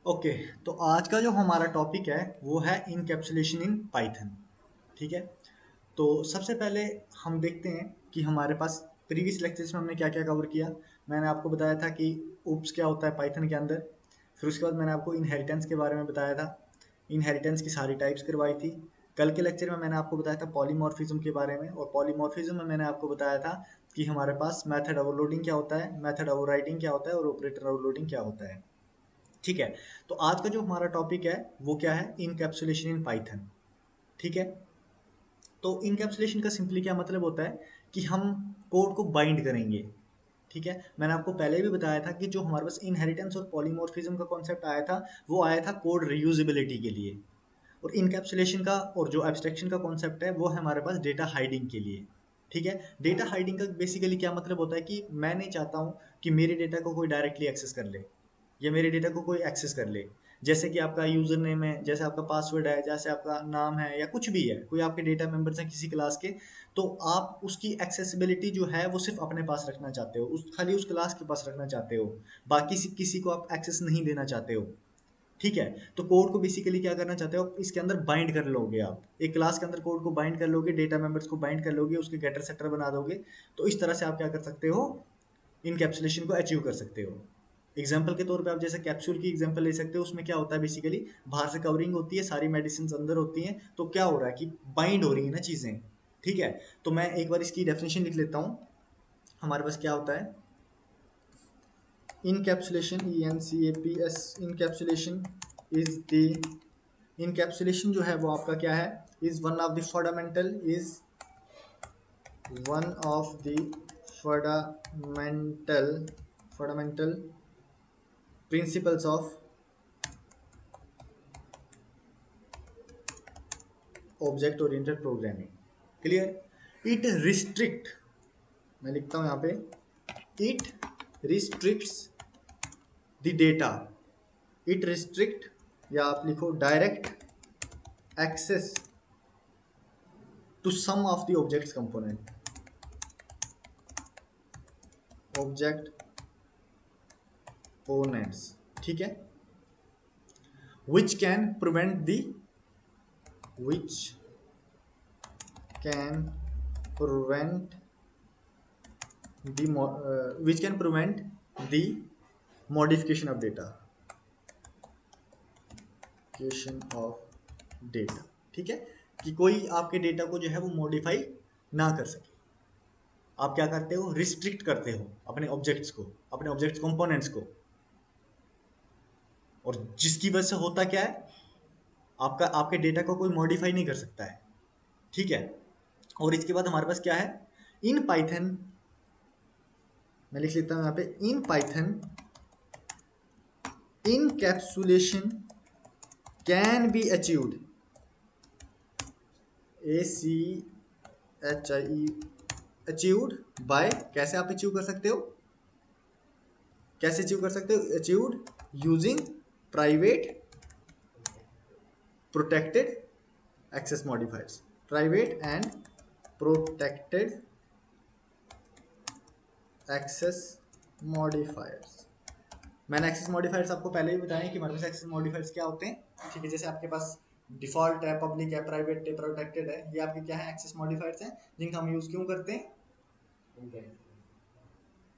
Okay. तो आज का जो हमारा टॉपिक है वो है इनकैप्सुलेशन इन पाइथन। ठीक है। तो सबसे पहले हम देखते हैं कि हमारे पास प्रीवियस लेक्चर्स में हमने क्या क्या कवर किया। मैंने आपको बताया था कि उप्स क्या होता है पाइथन के अंदर। फिर उसके बाद मैंने आपको इनहेरिटेंस के बारे में बताया था। इनहेरिटेंस की सारी टाइप्स करवाई थी। कल के लेक्चर में मैंने आपको बताया था पॉलीमॉर्फिज्म के बारे में, और पॉलीमॉर्फिज्म में मैंने आपको बताया था कि हमारे पास मेथड ओवरलोडिंग क्या होता है, मेथड ओवरराइडिंग क्या होता है और ऑपरेटर ओवरलोडिंग क्या होता है। ठीक है। तो आज का जो हमारा टॉपिक है वो क्या है, इनकैप्सुलेशन इन पाइथन। ठीक है। तो इनकैप्सुलेशन का सिंपली क्या मतलब होता है कि हम कोड को बाइंड करेंगे। ठीक है। मैंने आपको पहले भी बताया था कि जो हमारे पास इनहेरिटेंस और पॉलीमॉर्फिज्म का कॉन्सेप्ट आया था वो आया था कोड रीयूजेबिलिटी के लिए। और इनकैप्सुलेशन का और जो एब्स्ट्रैक्शन का कॉन्सेप्ट है वो है हमारे पास डेटा हाइडिंग के लिए। ठीक है। डेटा हाइडिंग का बेसिकली क्या मतलब होता है कि मैं नहीं चाहता हूँ कि मेरे डेटा को कोई डायरेक्टली एक्सेस कर ले या मेरे डेटा को कोई एक्सेस कर ले। जैसे कि आपका यूजर नेम है, जैसे आपका पासवर्ड है, जैसे आपका नाम है या कुछ भी है, कोई आपके डेटा मेंबर्स हैं किसी क्लास के। तो आप उसकी एक्सेसिबिलिटी जो है वो सिर्फ अपने पास रखना चाहते हो, उस खाली उस क्लास के पास रखना चाहते हो। बाकी किसी को आप एक्सेस नहीं देना चाहते हो। ठीक है। तो कोड को बेसिकली क्या करना चाहते हो, इसके अंदर बाइंड कर लोगे। आप एक क्लास के अंदर कोड को बाइंड कर लोगे, डेटा मेंबर्स को बाइंड कर लोगे, उसके गेटर सेटर बना दोगे। तो इस तरह से आप क्या कर सकते हो, इनकैप्सुलेशन को अचीव कर सकते हो। एग्जाम्पल के तौर पे आप जैसे कैप्सूल की एग्जाम्पल ले सकते हो। उसमें क्या होता है, बेसिकली बाहर से कवरिंग होती है, सारी मेडिसिन अंदर होती हैं, तो क्या हो रहा है कि बाइंड हो रही है ना चीजें। ठीक है। तो मैं एक बार इसकी डेफिनेशन लिख लेता हूँ। हमारे पास क्या होता है, encapsulation, ENCAPS, encapsulation is the, encapsulation जो है वो आपका क्या है, is one of the fundamental, is one of the fundamental fundamental principles of object oriented programming. Clear. It restrict, मैं लिखता हूं यहाँ पे, it restricts the data, it restrict, या आप लिखो direct access to some of the objects component, object components। ठीक है। which can prevent the, which can prevent the which can prevent the modification of data, modification of data। ठीक है। कि कोई आपके डेटा को जो है वो मॉडिफाई ना कर सके। आप क्या करते हो, रिस्ट्रिक्ट करते हो अपने ऑब्जेक्ट्स को, अपने ऑब्जेक्ट्स कंपोनेंट्स को। और जिसकी वजह से होता क्या है, आपका आपके डेटा को कोई मॉडिफाई नहीं कर सकता है। ठीक है। और इसके बाद हमारे पास क्या है, इन पाइथन, मैं लिख लेता हूं यहाँ पे, in Python encapsulation can be achieved, ACHIE, achieved by, कैसे आप अचीव कर सकते हो, कैसे अचीव कर सकते हो, achieved using private protected access modifiers, private and protected access modifiers. मैंने एक्सेस मॉडिफायर्स आपको पहले ही बताया कि हमारे पास एक्सेस मॉडिफायर्स क्या होते हैं। ठीक है। जैसे आपके पास डिफॉल्ट है, पब्लिक है, प्राइवेट है, प्रोटेक्टेड है, ये आपके क्या है, एक्सेस मॉडिफायर्स हैं, जिनका हम यूज क्यों करते हैं,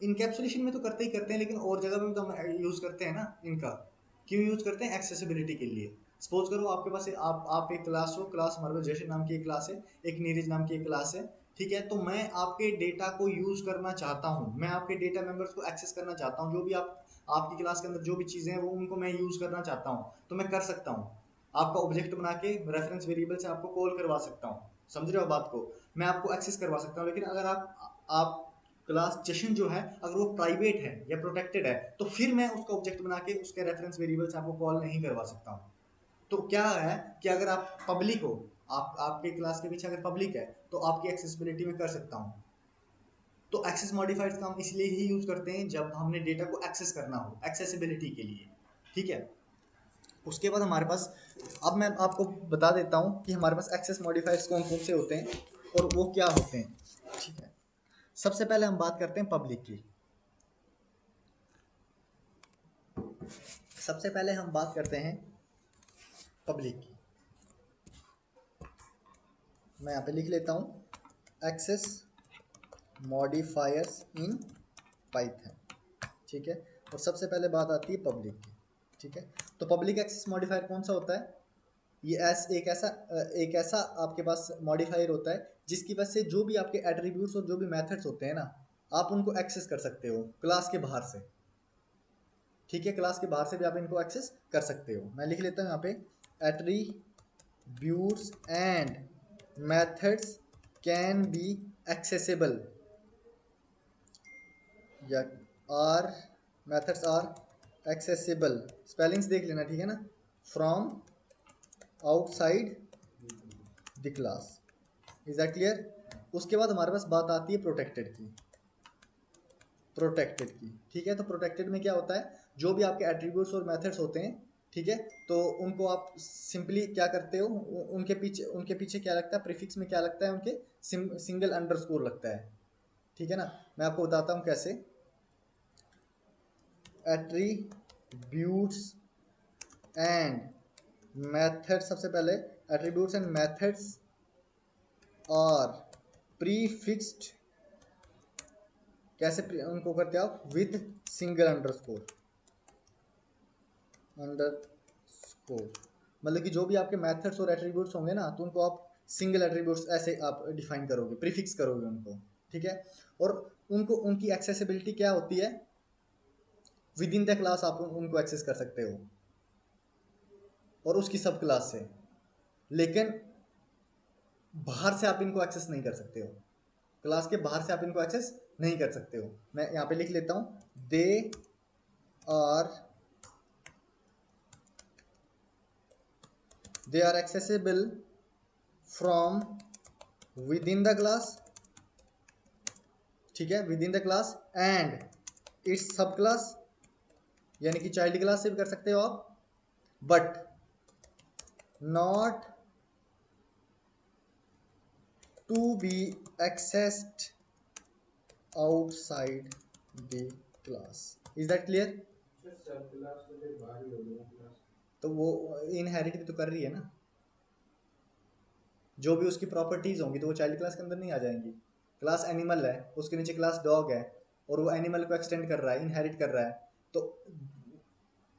इनकैप्सुलेशन में तो करते ही करते हैं, लेकिन और जगह पे भी तो हम यूज करते हैं ना इनका। क्यों यूज करते हैं, एक्सेसिबिलिटी के लिए। सपोज करो आपके पास आप एक क्लास हो, क्लास हमारे पास जैसे नाम की एक क्लास है, एक नीरज नाम की एक क्लास है। ठीक है। तो मैं आपके डेटा को यूज करना चाहता हूँ, मैं आपके डेटा मेंबर्स को एक्सेस करना चाहता हूँ, जो भी आप आपकी क्लास के अंदर जो भी चीजें हैं वो उनको मैं यूज करना चाहता हूँ, तो मैं कर सकता हूँ। आपका ऑब्जेक्ट बना के रेफरेंस वेरिएबल से आपको कॉल करवा सकता हूँ। समझ रहे हो बात को, मैं आपको एक्सेस करवा सकता हूँ। लेकिन अगर आप क्लास सेशन जो है अगर वो प्राइवेट है या प्रोटेक्टेड है, तो फिर मैं उसका ऑब्जेक्ट बना के उसके रेफरेंस वेरिएबल से आपको कॉल नहीं करवा सकता हूँ। तो क्या है कि अगर आप पब्लिक हो, आप आपके क्लास के पीछे अगर पब्लिक है, तो आपकी एक्सेसिबिलिटी में कर सकता हूँ। तो एक्सेस मॉडिफायर्स का हम इसलिए ही यूज करते हैं जब हमने डेटा को एक्सेस करना हो, एक्सेसिबिलिटी के लिए। ठीक है। उसके बाद हमारे पास, अब मैं आपको बता देता हूँ कि हमारे पास एक्सेस मॉडिफायर्स कौन कौन से होते हैं और वो क्या होते हैं। ठीक है। सबसे पहले हम बात करते हैं पब्लिक की। सबसे पहले हम बात करते हैं पब्लिक की। मैं यहाँ पे लिख लेता हूँ एक्सेस मॉडिफायर्स इन पाइथन, ठीक है। और सबसे पहले बात आती है पब्लिक की, ठीक है। तो पब्लिक एक्सेस मॉडिफायर कौन सा होता है? ये एक ऐसा आपके पास मॉडिफायर होता है जिसकी वजह से जो भी आपके एट्रीब्यूट्स और जो भी मेथड्स होते हैं ना, आप उनको एक्सेस कर सकते हो क्लास के बाहर से, ठीक है। क्लास के बाहर से भी आप इनको एक्सेस कर सकते हो। मैं लिख लेता हूँ यहाँ पे attributes and methods can be accessible या or methods are accessible, spellings देख लेना, ठीक है ना, from outside the class. Is that clear? उसके बाद हमारे पास बात आती है प्रोटेक्टेड की। प्रोटेक्टेड की, ठीक है। तो प्रोटेक्टेड में क्या होता है, जो भी आपके एट्रीब्यूट्स और मेथड्स होते हैं, ठीक है, तो उनको आप सिंपली क्या करते हो, उनके पीछे क्या लगता है, प्रीफिक्स में क्या लगता है, उनके सिंगल अंडरस्कोर लगता है, ठीक है ना। मैं आपको बताता हूँ कैसे। एट्रीब्यूट्स एंड मेथड्स, सबसे पहले attributes and methods are prefixed, कैसे उनको करते हो आप, विद सिंगल अंडरस्कोर। मतलब कि जो भी आपके मेथड्स और एट्रीब्यूट्स होंगे ना, तो उनको आप सिंगल एट्रीब्यूट्स ऐसे आप डिफाइन करोगे, प्रीफिक्स करोगे उनको, ठीक है। और उनको उनकी एक्सेसिबिलिटी क्या होती है, विद इन द क्लास आप उनको एक्सेस कर सकते हो और उसकी सब क्लास से, लेकिन बाहर से आप इनको एक्सेस नहीं कर सकते हो। क्लास के बाहर से आप इनको एक्सेस नहीं कर सकते हो। मैं यहाँ पे लिख लेता हूँ, they are accessible from within the class, ठीक है, within the class and its subclass, यानी कि चाइल्ड क्लास से भी कर सकते हो आप, but not to be accessed outside the class. Is that clear? तो वो इनहेरिट भी तो कर रही है ना, जो भी उसकी प्रॉपर्टीज होंगी तो वो चाइल्ड क्लास के अंदर नहीं आ जाएंगी। क्लास एनिमल है, उसके नीचे क्लास डॉग है, और वो एनिमल को एक्सटेंड कर रहा है, इनहेरिट कर रहा है। तो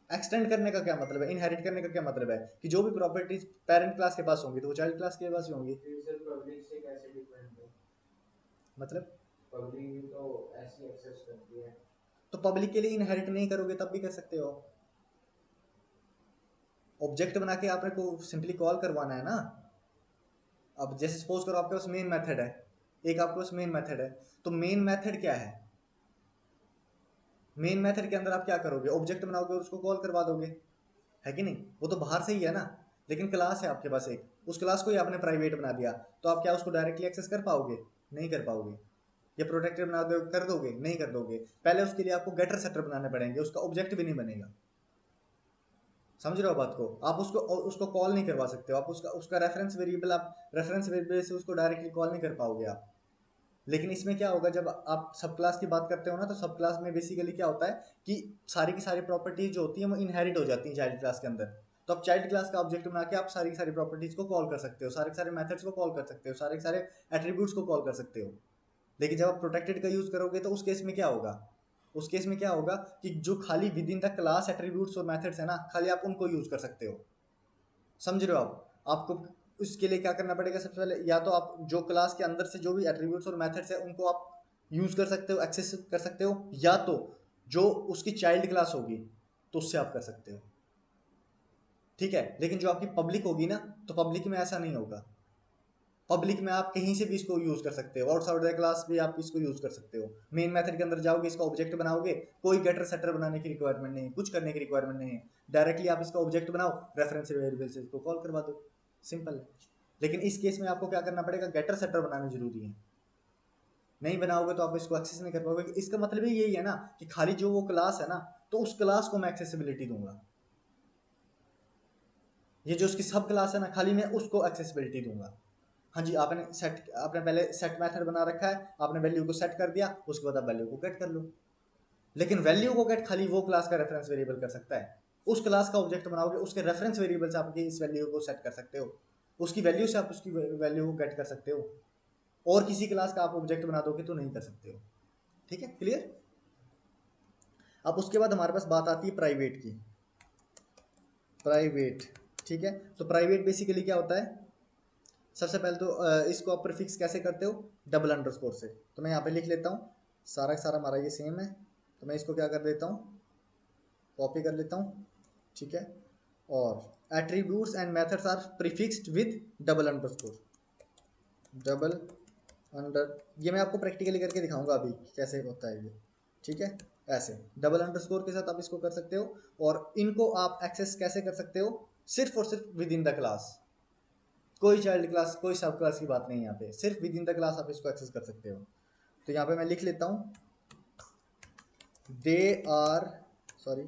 एक्सटेंड करने का क्या मतलब है, इनहेरिट करने का क्या मतलब है, कि जो भी प्रॉपर्टीज पेरेंट क्लास के पास होंगी तो वो चाइल्ड क्लास के पास ही होंगी। मतलब पब्लिक तो ऐसी एक्सेस करती है, तो पब्लिक के लिए इनहेरिट नहीं करोगे तब भी कर सकते हो। ऑब्जेक्ट बना के आपने को सिंपली कॉल करवाना है ना। अब जैसे सपोज करो आपके पास मेन मेथड है, एक आपके पास मेन मेथड है, तो मेन मेथड क्या है, मेन मेथड के अंदर आप क्या करोगे, ऑब्जेक्ट बनाओगे और उसको कॉल करवा दोगे, है कि नहीं? वो तो बाहर से ही है ना। लेकिन क्लास है आपके पास एक, उस क्लास को ही आपने प्राइवेट बना दिया, तो आप क्या उसको डायरेक्टली एक्सेस कर पाओगे? नहीं कर पाओगे। या प्रोटेक्टेड बना दो, कर दोगे? नहीं कर दोगे। पहले उसके लिए आपको गेटर सेटर बनाने पड़ेंगे, उसका ऑब्जेक्ट भी नहीं बनेगा। समझ रहे हो बात को? आप उसको कॉल नहीं करवा सकते हो, आप उसका रेफरेंस वेरिएबल, आप रेफरेंस वेरिएबल से उसको डायरेक्टली कॉल नहीं कर पाओगे आप। लेकिन इसमें क्या होगा, जब आप सब क्लास की बात करते हो ना, तो सब क्लास में बेसिकली क्या होता है कि सारी की सारी प्रॉपर्टीज जो होती है वो इनहेरिट हो जाती है चाइल्ड क्लास के अंदर। तो आप चाइल्ड क्लास का ऑब्जेक्ट बना के आप सारी की सारी प्रॉपर्टीज को कॉल कर सकते हो, सारे के सारे मेथड्स को कॉल कर सकते हो, सारे के सारे एट्रीब्यूट्स को कॉल कर सकते हो। लेकिन जब आप प्रोटेक्टेड का यूज करोगे तो उस केस में क्या होगा, उस केस में क्या होगा कि जो खाली with in the class attributes और मेथड्स है ना, खाली आप उनको यूज कर सकते हो। समझ रहे हो आप? आपको उसके लिए क्या करना पड़ेगा, सबसे पहले या तो आप जो क्लास के अंदर से जो भी एट्रीब्यूट्स और मेथड्स है उनको आप यूज कर सकते हो, एक्सेस कर सकते हो, या तो जो उसकी चाइल्ड क्लास होगी तो उससे आप कर सकते हो, ठीक है। लेकिन जो आपकी पब्लिक होगी ना, तो पब्लिक में ऐसा नहीं होगा। पब्लिक में आप कहीं से भी इसको यूज कर सकते हो, आउटसाइड द क्लास भी आप इसको यूज कर सकते हो। मेन मेथड के अंदर जाओगे, इसका ऑब्जेक्ट बनाओगे, कोई गेटर सेटर बनाने की रिक्वायरमेंट नहीं है, कुछ करने की रिक्वायरमेंट नहीं है। डायरेक्टली आप इसका ऑब्जेक्ट बनाओ, रेफरेंस वेरिएबल से इसको कॉल करवा दो, सिंपल है। लेकिन इस केस में आपको क्या करना पड़ेगा, गेटर सेटर बनाना जरूरी है। नहीं बनाओगे तो आप इसको एक्सेस नहीं कर पाओगे। इसका मतलब ही यही है ना कि खाली जो वो क्लास है ना, तो उस क्लास को मैं एक्सेसिबिलिटी दूंगा। ये जो उसकी सब क्लास है ना, खाली मैं उसको एक्सेसिबिलिटी दूंगा। हाँ जी, आपने पहले सेट मेथड बना रखा है, आपने वैल्यू को सेट कर दिया, उसके बाद आप वैल्यू को गेट कर लो। लेकिन वैल्यू को गेट खाली वो क्लास का रेफरेंस वेरिएबल कर सकता है। उस क्लास का ऑब्जेक्ट बनाओगे, उसके रेफरेंस वेरिएबल से आप इस वैल्यू को सेट कर सकते हो, उसकी वैल्यू से आप उसकी वैल्यू को गेट कर सकते हो, और किसी क्लास का आप ऑब्जेक्ट बना दोगे तो नहीं कर सकते हो। ठीक है, क्लियर। अब उसके बाद हमारे पास बात आती है प्राइवेट की। प्राइवेट, ठीक है, तो प्राइवेट बेसिकली क्या होता है, सबसे पहले तो इसको आप प्रीफिक्स कैसे करते हो, डबल अंडरस्कोर से। तो मैं यहाँ पे लिख लेता हूँ, सारा का सारा हमारा ये सेम है, तो मैं इसको क्या कर देता हूँ, कॉपी कर लेता हूँ, ठीक है। और attributes and methods are prefixed with double underscore, double under, ये मैं आपको प्रैक्टिकली करके दिखाऊंगा अभी कैसे होता है ये, ठीक है। ऐसे डबल अंडरस्कोर के साथ आप इसको कर सकते हो, और इनको आप एक्सेस कैसे कर सकते हो, सिर्फ और सिर्फ विद इन द क्लास, कोई चाइल्ड क्लास कोई सब क्लास की बात नहीं है, यहाँ पे सिर्फ विद इन द क्लास आप इसको एक्सेस कर सकते हो। तो यहाँ पे मैं लिख लेता हूँ, they are, sorry,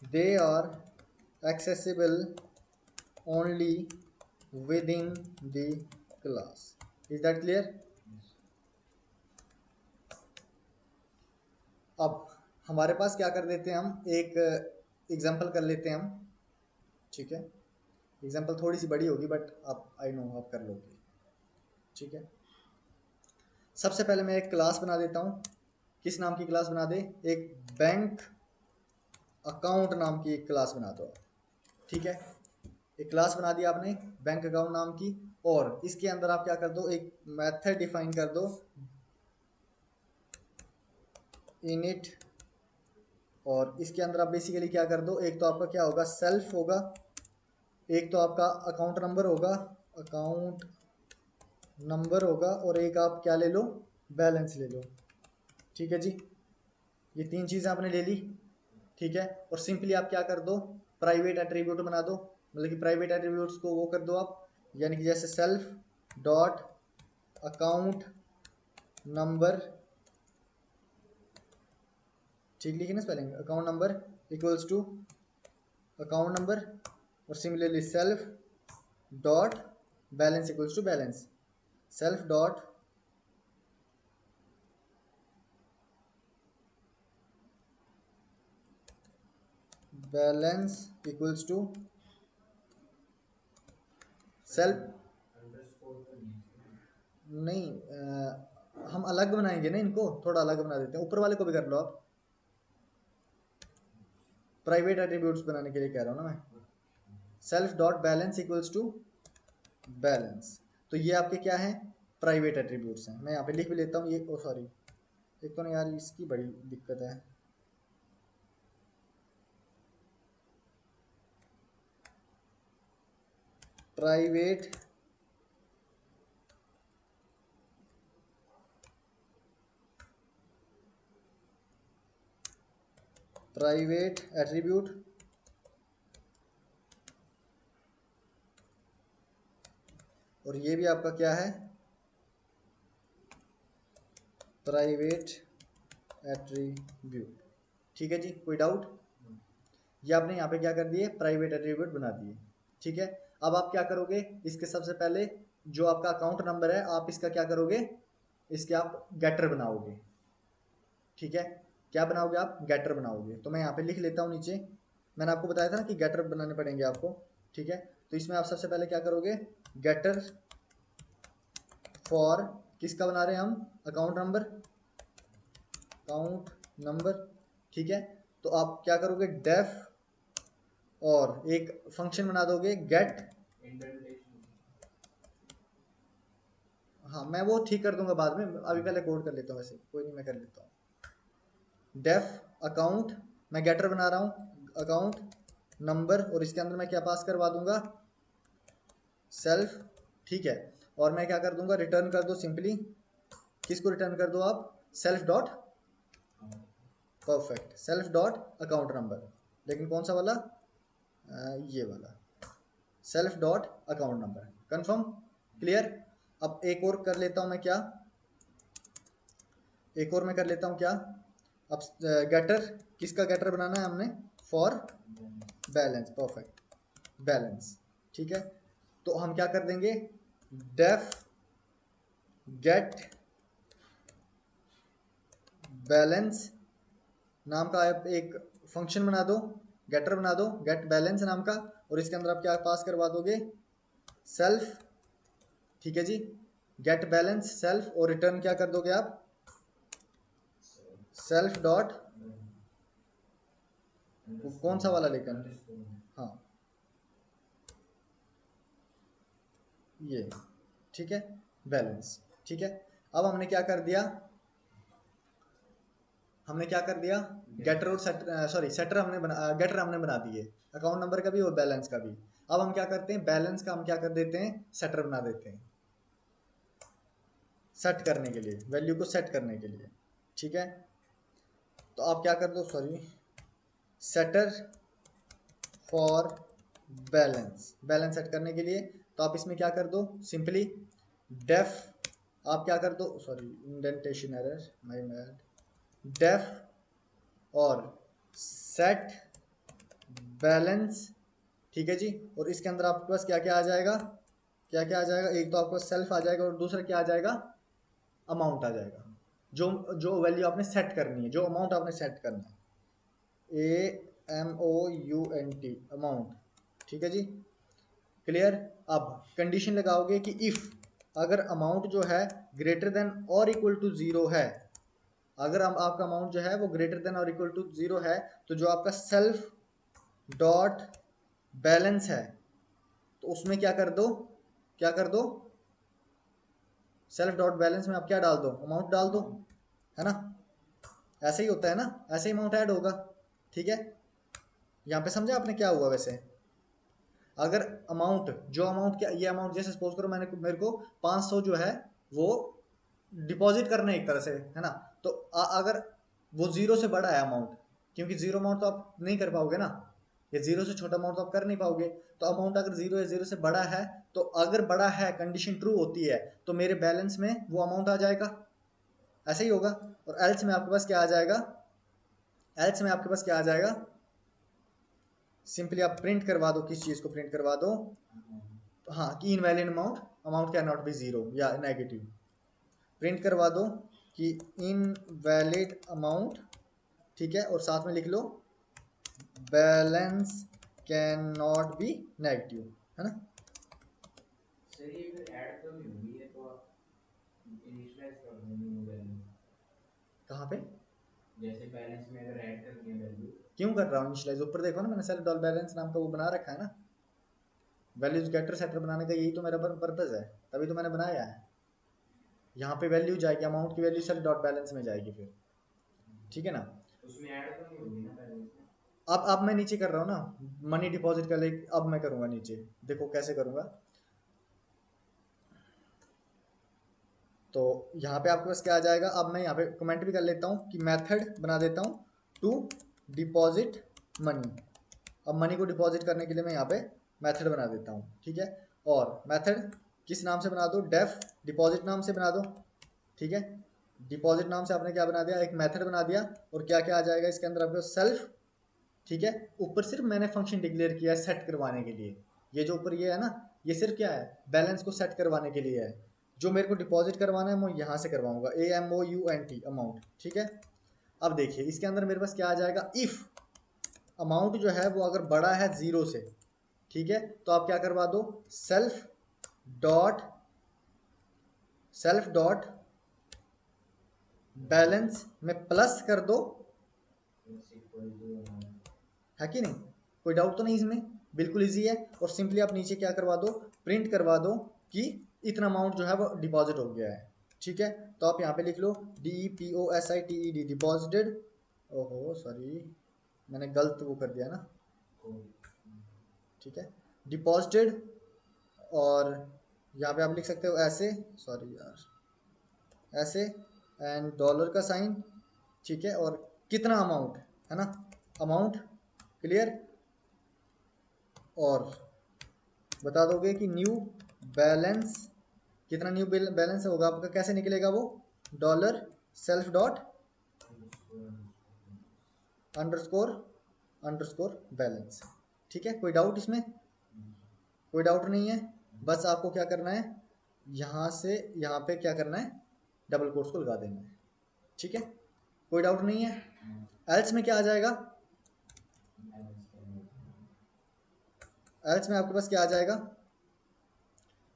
they are accessible only within the class, is that clear? अब हमारे पास क्या कर देते हैं, हम एक एग्जांपल कर लेते हैं हम, ठीक है। एग्जांपल थोड़ी सी बड़ी होगी बट आप, आई नो आप कर लोगे, ठीक है। सबसे पहले मैं एक क्लास बना देता हूँ, किस नाम की क्लास बना दे, एक बैंक अकाउंट नाम की एक क्लास बना दो, ठीक है। एक क्लास बना दी आपने बैंक अकाउंट नाम की, और इसके अंदर आप क्या कर दो, एक मेथड डिफाइन कर दो, इनिट, और इसके अंदर आप बेसिकली क्या कर दो, एक तो आपका क्या होगा, सेल्फ होगा, एक तो आपका अकाउंट नंबर होगा, अकाउंट नंबर होगा, और एक आप क्या ले लो, बैलेंस ले लो, ठीक है जी। ये तीन चीज़ें आपने ले ली, ठीक है। और सिंपली आप क्या कर दो, प्राइवेट एट्रीब्यूट बना दो, मतलब कि प्राइवेट एट्रीब्यूट्स को वो कर दो आप, यानी कि जैसे सेल्फ डॉट अकाउंट नंबर, ठीक लिखी ना spelling, account number equals to account number, और similarly self dot balance equals to balance, self dot balance equals to self, नहीं हम अलग बनाएंगे ना इनको, थोड़ा अलग बना देते हैं, ऊपर वाले को भी कर लो आप, प्राइवेट एट्रीब्यूट्स बनाने के लिए कह रहा हूँ ना मैं, self dot balance equals to balance. तो ये आपके क्या है, प्राइवेट एट्रीब्यूट्स हैं। मैं यहाँ पे लिख भी लेता हूँ ये, ओ सॉरी, एक तो ना यार इसकी बड़ी दिक्कत है, प्राइवेट प्राइवेट एट्रीब्यूट, और ये भी आपका क्या है, प्राइवेट एट्रीब्यूट, ठीक है जी। कोई डाउट, ये आपने यहाँ पे क्या कर दिए, प्राइवेट एट्रीब्यूट बना दिए, ठीक है। अब आप क्या करोगे, इसके सबसे पहले जो आपका अकाउंट नंबर है, आप इसका क्या करोगे, इसके आप गेटर बनाओगे, ठीक है। क्या बनाओगे आप, गेटर बनाओगे। तो मैं यहाँ पे लिख लेता हूँ नीचे, मैंने आपको बताया था ना कि गेटर बनाने पड़ेंगे आपको, ठीक है। तो इसमें आप सबसे पहले क्या करोगे, गेटर फॉर, किसका बना रहे हैं हम, अकाउंट नंबर, अकाउंट नंबर, ठीक है। तो आप क्या करोगे, डेफ, और एक फंक्शन बना दोगे गेट, हाँ मैं वो ठीक कर दूंगा बाद में, अभी पहले कोड कर लेता हूँ, वैसे कोई नहीं, मैं कर लेता हूँ। डेफ अकाउंट, मैं गेटर बना रहा हूँ अकाउंट नंबर, और इसके अंदर मैं क्या पास करवा दूंगा, सेल्फ, ठीक है। और मैं क्या कर दूंगा, रिटर्न कर दो सिंपली, किसको रिटर्न कर दो आप, self dot, perfect, self dot account number, लेकिन कौन सा वाला, ये वाला, self dot account number, confirm, clear. अब एक और कर लेता हूं मैं क्या, एक और मैं कर लेता हूं क्या, अब गेटर, किसका गेटर बनाना है हमने, फॉर बैलेंस, परफेक्ट, बैलेंस, ठीक है। तो हम क्या कर देंगे, डेफ गेट बैलेंस नाम का आप एक फंक्शन बना दो, गेटर बना दो गेट बैलेंस नाम का, और इसके अंदर आप क्या पास करवा दोगे, सेल्फ, ठीक है जी, गेट बैलेंस सेल्फ, और रिटर्न क्या कर दोगे आप, सेल्फ डॉट, कौन सा वाला लेकर, हाँ ये, ठीक है, बैलेंस, ठीक है। अब हमने क्या कर दिया, हमने क्या कर दिया, गेटर और सेटर, सॉरी सेटर हमने बना, गेटर हमने बना दिए अकाउंट नंबर का भी और बैलेंस का भी। अब हम क्या करते हैं, बैलेंस का हम क्या कर देते हैं, सेटर बना देते हैं, सेट करने के लिए, वैल्यू को सेट करने के लिए, ठीक है। तो आप क्या कर दो, sorry, setter for balance, balance set करने के लिए, तो आप इसमें क्या कर दो, सिंपली डेफ, आप क्या कर दो, sorry indentation error, my bad, def और सेट बैलेंस, ठीक है जी। और इसके अंदर आपके पास क्या क्या आ जाएगा, क्या क्या आ जाएगा, एक तो आपको सेल्फ आ जाएगा और दूसरा क्या आ जाएगा, अमाउंट आ जाएगा, जो जो वैल्यू आपने सेट करनी है, जो अमाउंट आपने सेट करना है, AMOUNT, अमाउंट, ठीक है जी, क्लियर। अब कंडीशन लगाओगे कि इफ, अगर अमाउंट जो है ग्रेटर देन और इक्वल टू जीरो है, अगर हम आपका अमाउंट जो है वो ग्रेटर देन और इक्वल टू जीरो है, तो जो आपका सेल्फ डॉट बैलेंस है, तो उसमें क्या कर दो, क्या कर दो, सेल्फ डॉट बैलेंस में आप क्या डाल दो, अमाउंट डाल दो, है ना, ऐसे ही होता है ना, ऐसे ही अमाउंट ऐड होगा, ठीक है। यहाँ पे समझा आपने क्या हुआ वैसे, अगर अमाउंट, जो अमाउंट, क्या ये अमाउंट, जैसे सपोज करो मैंने, मेरे को 500 जो है वो डिपॉजिट करना है एक तरह से, है ना, तो अगर वो जीरो से बड़ा है अमाउंट, क्योंकि जीरो अमाउंट तो आप नहीं कर पाओगे ना, ये जीरो से छोटा अमाउंट तो आप कर नहीं पाओगे, तो अमाउंट अगर जीरो या जीरो से बड़ा है, तो अगर बड़ा है, कंडीशन ट्रू होती है, तो मेरे बैलेंस में वो अमाउंट आ जाएगा, ऐसे ही होगा। और एल्स में आपके पास क्या आ जाएगा, एल्स में आपके पास क्या आ जाएगा, सिंपली आप प्रिंट करवा दो, किस चीज़ को प्रिंट करवा दो, हाँ कि invalid amount, amount can not B zero या नेगेटिव, प्रिंट करवा दो कि इनवैलिड अमाउंट, ठीक है, और साथ में लिख लो balance can not be negative, है ना। सर ये फिर ऐड तो नहीं होगी, ये तो आप इनिशियलाइज कर दो न्यू वैल्यू, कहाँ पे, जैसे बैलेंस में अगर ऐड करनी है वैल्यू। क्यों कर रहा हूँ इनिशियलाइज, ऊपर देखो ना, मैंने सेल्फ डॉट बैलेंस नाम का वो बना रखा है ना, वैल्यूज गेटर सेटर बनाने का यही तो मेरा पर्पज है, तभी तो मैंने बनाया है। यहाँ पे वैल्यू जाएगी, अमाउंट की वैल्यू सेल्फ डॉट बैलेंस में जाएगी फिर, ठीक है ना। उसमें ऐड तो नहीं होगी ना बैलेंस में। अब मैं नीचे कर रहा हूँ ना, मनी डिपॉजिट कर ले, अब मैं करूँगा नीचे, देखो कैसे करूँगा। तो यहाँ पे आपके पास क्या आ जाएगा, अब मैं यहाँ पे कमेंट भी कर लेता हूँ कि मेथड बना देता हूँ टू डिपॉजिट मनी। अब मनी को डिपॉजिट करने के लिए मैं यहाँ पे मेथड बना देता हूँ, ठीक है। और मेथड किस नाम से बना दो, डेफ डिपॉजिट नाम से बना दो, ठीक है। डिपॉजिट नाम से आपने क्या बना दिया, एक मेथड बना दिया, और क्या क्या आ जाएगा इसके अंदर आपको, सेल्फ, ठीक है। ऊपर सिर्फ मैंने फंक्शन डिक्लेयर किया है सेट करवाने के लिए, ये जो ऊपर ये है ना, ये सिर्फ क्या है, बैलेंस को सेट करवाने के लिए है। जो मेरे को डिपॉजिट करवाना है मैं यहाँ से करवाऊंगा, AMOUNT अमाउंट, ठीक है। अब देखिए इसके अंदर मेरे पास क्या आ जाएगा, इफ अमाउंट जो है वो अगर बड़ा है जीरो से, ठीक है, तो आप क्या करवा दो, self dot, self dot balance में प्लस कर दो, इट्स इक्वल टू अमाउंट। है कि नहीं, कोई डाउट तो नहीं इसमें, बिल्कुल इजी है। और सिंपली आप नीचे क्या करवा दो, प्रिंट करवा दो कि इतना अमाउंट जो है वो डिपॉजिट हो गया है, ठीक है। तो आप यहाँ पे लिख लो DEPOSITED, डिपॉजिटेड, ओहो सॉरी मैंने गलत वो कर दिया ना, ठीक है, डिपॉजिटेड। और यहाँ पे आप लिख सकते हो ऐसे, सॉरी यार, ऐसे, एंड डॉलर का साइन, ठीक है, और कितना अमाउंट, है ना, अमाउंट, क्लियर। और बता दोगे कि न्यू बैलेंस, कितना न्यू बैलेंस होगा आपका, कैसे निकलेगा वो, dollar self dot underscore, underscore balance, ठीक है। कोई डाउट इसमें, कोई डाउट नहीं है, बस आपको क्या करना है, यहाँ से यहाँ पे क्या करना है, डबल कोट्स को लगा देना है, ठीक है, कोई डाउट नहीं है। एल्स में क्या आ जाएगा, एल्स में आपके पास क्या आ जाएगा,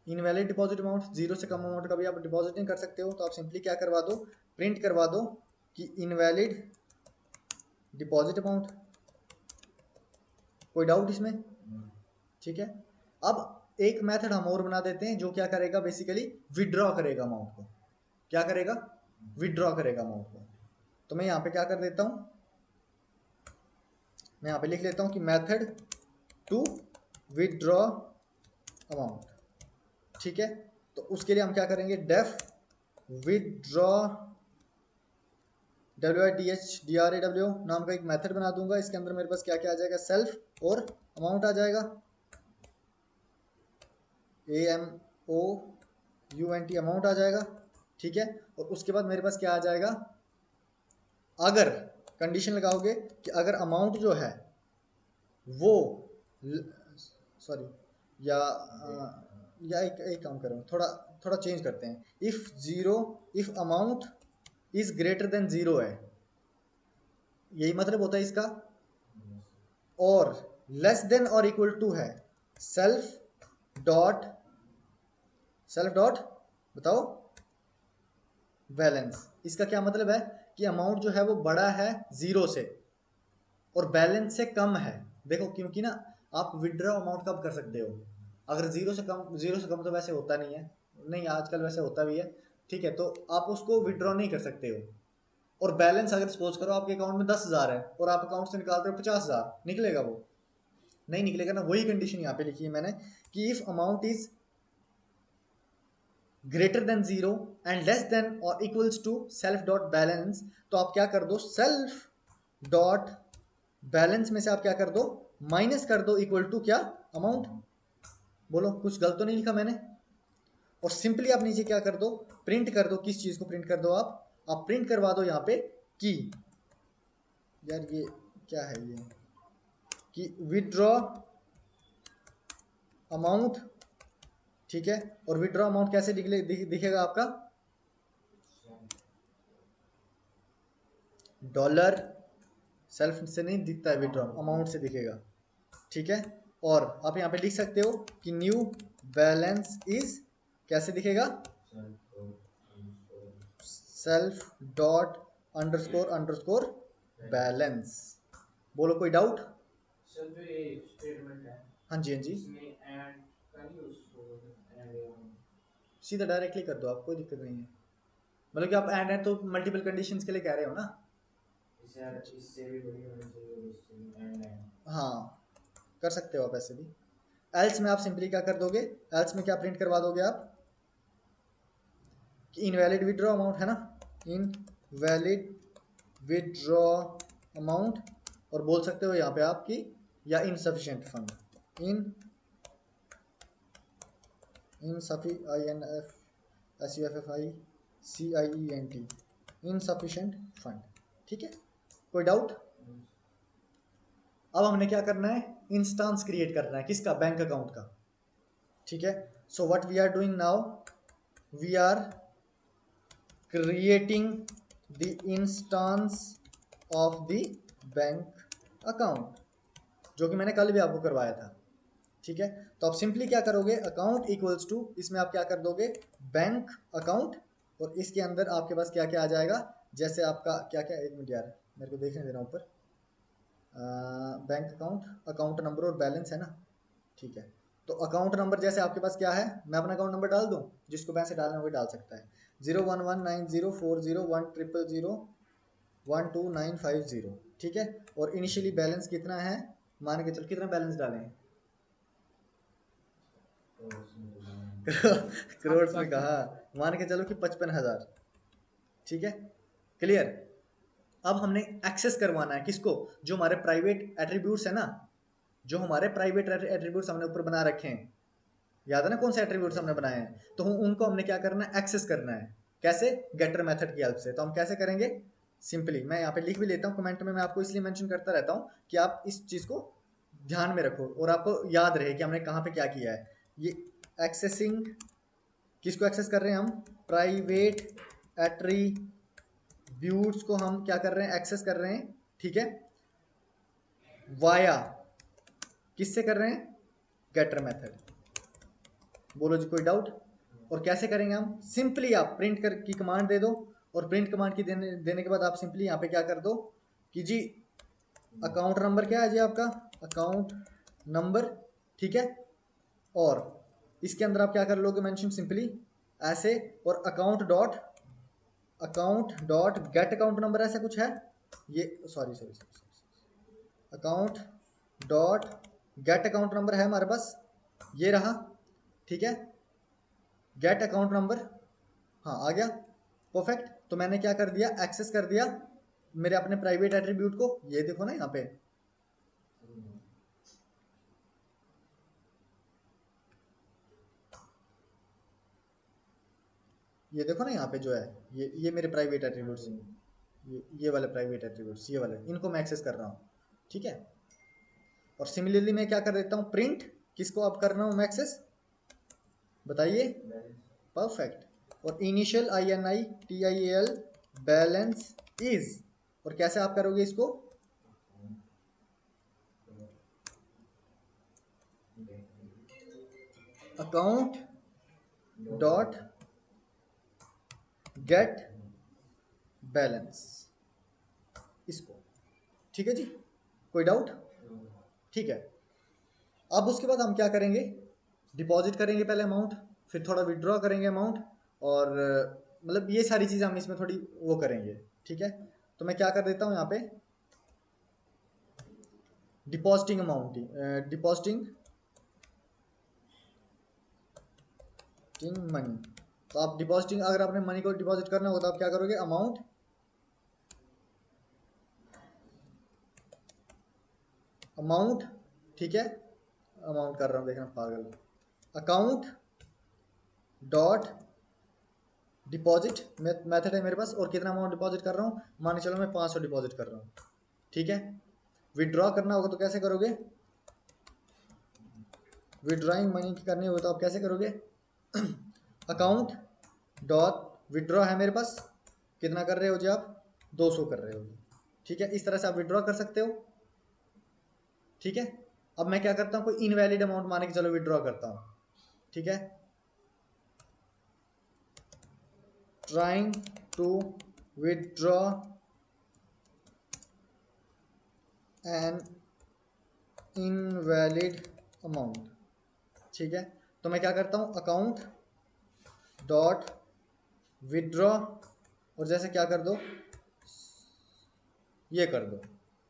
इनवैलिड डिपॉजिट अमाउंट, जीरो से कम अमाउंट का भी आप डिपॉजिट नहीं कर सकते हो, तो आप सिंपली क्या करवा दो, प्रिंट करवा दो कि इनवैलिड डिपॉजिट अमाउंट। कोई डाउट इसमें? ठीक है। अब एक मेथड हम और बना देते हैं जो क्या करेगा, बेसिकली विड्रॉ करेगा अमाउंट को। क्या करेगा? विड्रॉ करेगा अमाउंट को। तो मैं यहाँ पे क्या कर देता हूँ, मैं यहाँ पे लिख लेता हूँ कि मेथड टू विड्रॉ अमाउंट। ठीक है, तो उसके लिए हम क्या करेंगे, डेफ विड्रॉ WIDHDRAW नाम का एक मेथड बना दूंगा। इसके अंदर मेरे पास क्या क्या आ जाएगा, सेल्फ और अमाउंट आ जाएगा, AMOUNT अमाउंट आ जाएगा। ठीक है, और उसके बाद मेरे पास क्या आ जाएगा, अगर कंडीशन लगाओगे कि अगर अमाउंट जो है वो सॉरी या एक काम करो, थोड़ा थोड़ा चेंज करते हैं, if amount is greater than zero है, यही मतलब होता है इसका, और लेस देन और इक्वल टू है सेल्फ डॉट बताओ बैलेंस। इसका क्या मतलब है कि अमाउंट जो है वो बड़ा है जीरो से और बैलेंस से कम है। देखो क्योंकि ना आप विड्रॉ अमाउंट कब कर सकते हो, अगर जीरो से कम तो वैसे होता नहीं है, नहीं आजकल वैसे होता भी है। ठीक है, तो आप उसको विड्रॉ नहीं कर सकते हो। और बैलेंस अगर सपोज करो आपके अकाउंट में 10,000 है और आप अकाउंट से निकालते हो 50,000, निकलेगा वो? नहीं निकलेगा ना। वही कंडीशन यहाँ पे लिखी है मैंने कि if amount is greater than zero and less than और equals to self dot balance, तो आप क्या कर दो, सेल्फ डॉट बैलेंस में से आप क्या कर दो, माइनस कर दो इक्वल टू क्या, अमाउंट। बोलो कुछ गलत तो नहीं लिखा मैंने? और सिंपली आप नीचे क्या कर दो, प्रिंट कर दो। किस चीज को प्रिंट कर दो आप प्रिंट करवा दो यहाँ पे कि, यार ये क्या है ये, कि विड्रॉ अमाउंट। ठीक है, और विड्रॉ अमाउंट कैसे दिखेगा आपका, डॉलर, सेल्फ से नहीं दिखता है, विड्रॉ अमाउंट से दिखेगा। ठीक है, और आप यहाँ पे लिख सकते हो कि न्यू बैलेंस इज, कैसे दिखेगा, self dot underscore underscore balance. बोलो कोई डाउट? सर जो ये स्टेटमेंट है, हाँ जी हाँ जी, इसमें ऐड करिए उसको, ऐड सीधा डायरेक्टली कर दो आप, कोई दिक्कत नहीं है। मतलब कि आप एंड है तो मल्टीपल कंडीशंस के लिए कह रहे हो ना? इससे भी बड़ी होनी चाहिए और इससे भी एंड। हाँ, कर सकते हो आप ऐसे भी। एल्स में आप सिंपली क्या कर दोगे, एल्स में क्या प्रिंट करवा दोगे आप कि इनवैलिड विड्रॉ अमाउंट है ना, इनवैलिड विड्रॉ अमाउंट, और बोल सकते हो यहाँ पे आप कि या इनसफिशिएंट फंड, इनसफिशिएंट फंड। ठीक है, कोई डाउट? अब हमने क्या करना है, इंस्टांस क्रिएट करना है, किसका, बैंक अकाउंट का। ठीक है, so what we are doing now, we are creating the instance of the bank account, जो कि मैंने कल भी आपको करवाया था। ठीक है, तो आप सिंपली क्या करोगे, अकाउंट इक्वल्स टू, इसमें आप क्या कर दोगे, बैंक अकाउंट, और इसके अंदर आपके पास क्या क्या आ जाएगा, जैसे आपका क्या क्या, एक मिनट यार मेरे को देखने देना ऊपर, बैंक अकाउंट, अकाउंट नंबर और बैलेंस है ना। ठीक है, तो अकाउंट नंबर जैसे आपके पास क्या है, मैं अपना अकाउंट नंबर डाल दूं, जिसको पैसे डालना है वही डाल सकता है, 01190401001290। ठीक है, और इनिशियली बैलेंस कितना है, मान के चलो कितना बैलेंस डालें करोड़ में कहा, मान के चलो कि 55,000। ठीक है, क्लियर। अब हमने एक्सेस करवाना है किसको, जो हमारे प्राइवेट एट्रीब्यूट्स है ना, जो हमारे प्राइवेट एट्रीब्यूट्स हमने ऊपर बना रखे हैं, याद है ना कौन से एट्रीब्यूट्स हमने बनाए हैं, तो उनको हमने क्या करना है, एक्सेस करना है। कैसे, गेटर मेथड की हेल्प से। तो हम कैसे करेंगे, सिंपली मैं यहाँ पे लिख भी लेता हूँ कमेंट में, मैं आपको इसलिए मेंशन करता रहता हूँ कि आप इस चीज़ को ध्यान में रखो और आपको याद रहे कि हमने कहाँ पे क्या किया है। ये एक्सेसिंग, किसको एक्सेस कर रहे हैं हम, प्राइवेट एट्रीब्यूट्स को हम क्या कर रहे हैं, एक्सेस कर रहे हैं। ठीक है, वाया, किससे कर रहे हैं, गेटर मेथड। बोलो जी, कोई डाउट? और कैसे करेंगे हम? सिंपली आप प्रिंट कर की कमांड दे दो, और प्रिंट कमांड की देने के बाद आप सिंपली यहाँ पे क्या कर दो कि जी अकाउंट नंबर क्या है जी आपका, अकाउंट नंबर, ठीक है। और इसके अंदर आप क्या कर लोगे मेंशन सिंपली ऐसे, और account dot gate account number ऐसा कुछ है ये, sorry sorry sorry, account dot gate account number है हमारे पास, ये रहा, ठीक है। गेट अकाउंट नंबर, हाँ आ गया, परफेक्ट। तो मैंने क्या कर दिया, एक्सेस कर दिया मेरे अपने प्राइवेट एट्रीब्यूट को, ये देखो ना यहाँ पे, ये देखो ना यहाँ पे जो है, ये मेरे प्राइवेट एट्रीब्यूट्स, ये वाले प्राइवेट एट्रीब्यूट्स, ये वाले, इनको मैं एक्सेस कर रहा हूँ, ठीक है। और सिमिलरली मैं क्या कर देता हूँ, प्रिंट, किसको अब कर रहा हूँ मैं एक्सेस, बताइए, परफेक्ट। और इनिशियल INITIAL बैलेंस इज, और कैसे आप करोगे इसको, अकाउंट डॉट गेट बैलेंस, इसको, ठीक है जी, कोई डाउट? ठीक है। अब उसके बाद हम क्या करेंगे, डिपॉजिट करेंगे पहले अमाउंट, फिर थोड़ा विड्रॉ करेंगे अमाउंट, और मतलब ये सारी चीज़ें हम इसमें थोड़ी वो करेंगे, ठीक है। तो मैं क्या कर देता हूँ यहाँ पे, डिपॉजिटिंग अमाउंट, डिपॉजिटिंग मनी। तो आप डिपॉजिटिंग, अगर आपने मनी को डिपॉजिट करना होगा तो आप क्या करोगे, अमाउंट, अमाउंट, ठीक है, अमाउंट कर रहा हूँ, देखना पागल, अकाउंट डॉट डिपॉजिट मेथड है मेरे पास, और कितना अमाउंट डिपॉजिट कर रहा हूँ, मान के चलो मैं 500 डिपॉजिट कर रहा हूँ, ठीक है। विड्रॉ करना होगा तो कैसे करोगे, विड्रॉइंग मनी करनी होगी तो आप कैसे करोगे, अकाउंट डॉट विड्रॉ है मेरे पास, कितना कर रहे हो जी आप, 200 कर रहे हो, ठीक है। इस तरह से आप विड्रॉ कर सकते हो, ठीक है। अब मैं क्या करता हूँ, कोई इनवैलिड अमाउंट मान के चलो विड्रॉ करता हूँ, ठीक है, trying to withdraw an invalid amount, ठीक है। तो मैं क्या करता हूँ, अकाउंट डॉट विड्रॉ, और जैसे क्या कर दो, ये कर दो,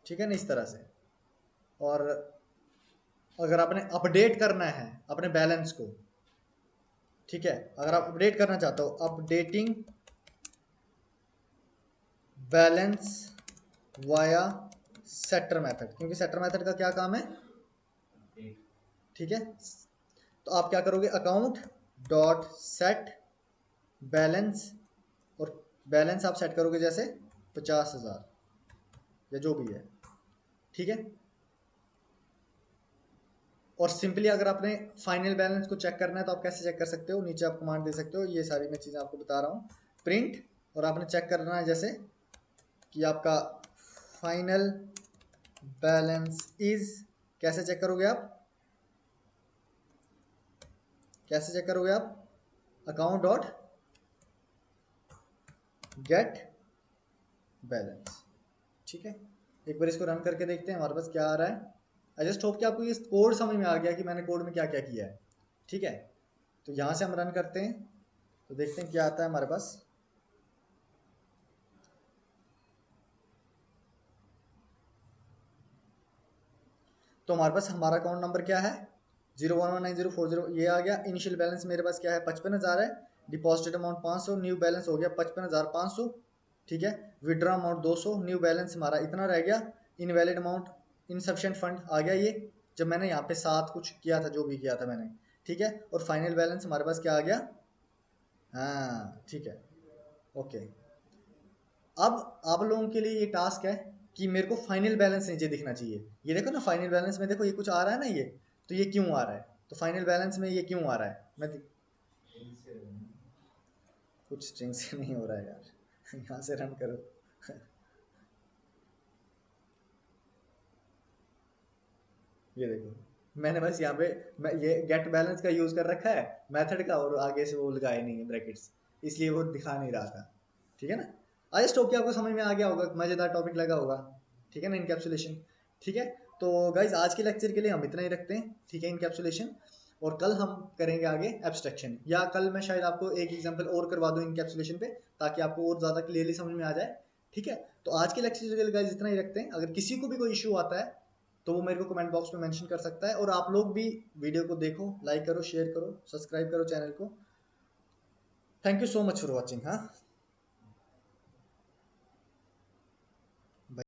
ठीक है ना, इस तरह से। और अगर आपने अपडेट करना है अपने बैलेंस को, ठीक है, अगर आप अपडेट करना चाहते हो, updating balance via setter method, क्योंकि सेटर मेथड का क्या काम है, ठीक है। तो आप क्या करोगे, अकाउंट डॉट सेट बैलेंस, और बैलेंस आप सेट करोगे जैसे 50,000 या जो भी है, ठीक है। और सिंपली अगर आपने फाइनल बैलेंस को चेक करना है तो आप कैसे चेक कर सकते हो, नीचे आप कमांड दे सकते हो, ये सारी मैं चीज़ें आपको बता रहा हूँ, प्रिंट, और आपने चेक करना है जैसे कि आपका फाइनल बैलेंस इज, कैसे चेक करोगे आप, कैसे चेक करोगे आप, अकाउंट डॉट गेट बैलेंस, ठीक है। एक बार इसको रन करके देखते हैं हमारे पास क्या आ रहा है। आई जस्ट होप कि आपको ये कोड समझ में आ गया कि मैंने कोड में क्या क्या किया है, ठीक है। तो यहाँ से हम रन करते हैं, तो देखते हैं क्या आता है हमारे पास। तो हमारे पास हमारा अकाउंट नंबर क्या है, 0119040, ये आ गया। इनिशियल बैलेंस मेरे पास क्या है, 55,000 है। डिपॉजिटेड अमाउंट 500, न्यू बैलेंस हो गया 55,500, ठीक है। विड्रॉ अमाउंट 200, न्यू बैलेंस हमारा इतना रह गया। इनवैलिड अमाउंट, इनसफिशिएंट फंड आ गया ये, जब मैंने यहाँ पे साथ कुछ किया था, जो भी किया था मैंने, ठीक है। और फाइनल बैलेंस हमारे पास क्या आ गया, हाँ ठीक है, ओके। अब आप लोगों के लिए ये टास्क है कि मेरे को फाइनल बैलेंस नीचे दिखना चाहिए, ये देखो ना, फाइनल बैलेंस में देखो ये कुछ आ रहा है ना, ये तो ये क्यों आ रहा है, तो फाइनल बैलेंस में ये क्यों आ रहा है, कुछ स्ट्रिंग से नहीं हो रहा है यार यहाँ से रन करो ये देखो मैंने बस यहाँ पे ये गेट बैलेंस का यूज कर रखा है मेथड का, और आगे से वो लगाए नहीं है ब्रैकेट्स, इसलिए वो दिखा नहीं रहा था। ठीक है ना। आई स्टॉक आपको समझ में आ गया होगा, मजेदार टॉपिक लगा होगा। ठीक है ना, इनकैप्सुलेशन। ठीक है। तो गाइज आज के लेक्चर के लिए हम इतना ही रखते हैं। ठीक है, इनकैप्सुलेशन। और कल हम करेंगे आगे एब्स्ट्रैक्शन, या कल मैं शायद आपको एक एग्जांपल और करवा दूं इनकैप्सुलेशन पे, ताकि आपको और ज़्यादा क्लियरली समझ में आ जाए। ठीक है। तो आज के लेक्चर के लिए गाइज इतना ही रखते हैं। अगर किसी को भी कोई इशू आता है तो वो मेरे को कमेंट बॉक्स में मेंशन कर सकता है। और आप लोग भी वीडियो को देखो, लाइक करो, शेयर करो, सब्सक्राइब करो चैनल को। Thank you so much for watching. हाँ।